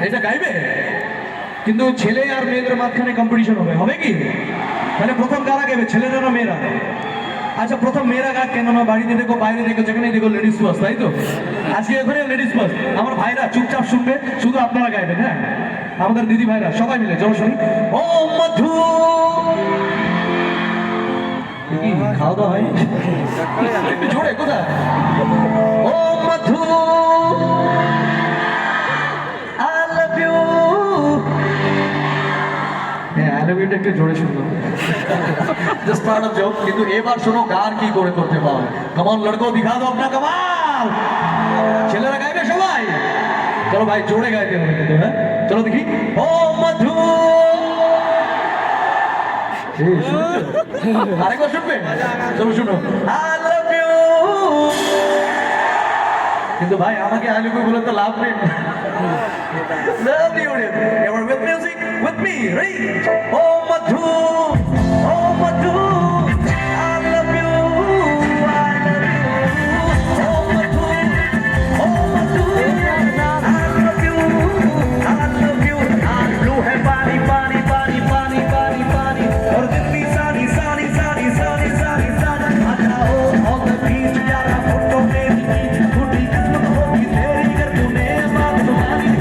এটা গাইবে কিন্তু ছেলে আর মেয়েদের মাঝখানে কম্পিটিশন হবে কি? তাহলে প্রথম কারা গাইবে, ছেলেরা না মেয়েরা? আচ্ছা প্রথম মেয়েরা গাক, কেন না বাড়িতে দেখো বাইরে দেখো যেখানে দেখো লেডিস ফার্স্ট, তাই তো? আজকে এখানে লেডিস ফার্স্ট। আমার ভাইরা চুপচাপ শুনবে, শুধু আপনারা গাইবেন। হ্যাঁ আমাদের দিদি ভাইরা সবাই মিলে চলো শুনি। ও মধু খাওয়া দাওয়া হয় একটু জোরে কোথায়? ও মধু I love you। হ্যাঁ I love you টা একটু জোরে শুনলাম, জাস্ট পার্ট অফ জোক। কিন্তু এবার শোনো গান কি করে করতে পারো। কমান লড়কো দিখা দো আপনা কমাল। ছেলেরা গাইবে সবাই, চলো ভাই জোরে গাইতে হবে কিন্তু। হ্যাঁ চলো দেখি। ও মধু আরেকবার শুনবে? চলো শুনো। I love you। কিন্তু ভাই আমাকে I love you বলে তো লাভ নেই। Love you ever with music with me, right? Oh Madhu, oh Madhu, I love you, I love you. Oh Madhu, oh Madhu, I love you, I love you. Blue hai pani pani pani pani pani pani, aur ditni sani sani sani sani sani sani. Aao on the beach yara photo mein khudi kismat hogi teri kar tune baat tumhari.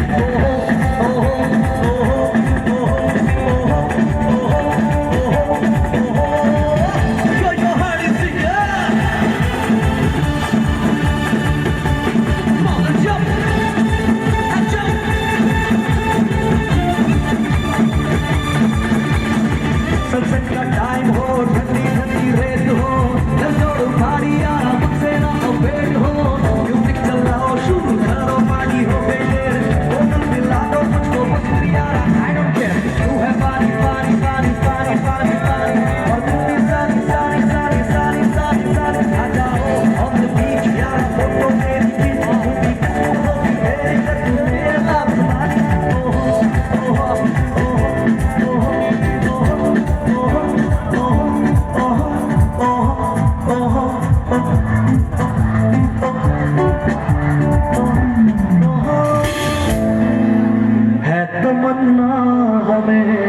Sunset का time हो, ठंडी ठंडी रेत हो, जब दौड़ो भारी यारा मुझसे ना हो वेट हो। म्यूजिक चलाओ शुरू करो पानी हो बेटे, बोतल पिला दो मुझको मुझको यारा I don't care। तू है पानी पानी पानी पानी पानी पानी, और तू भी सारी सारी सारी सारी सारी सारी। आ जाओ on the beach यारा फोटो मेरी खींच लूंगी, तेरी कर तू मेरा लाभ तुम्हारी। है तमन्ना हमें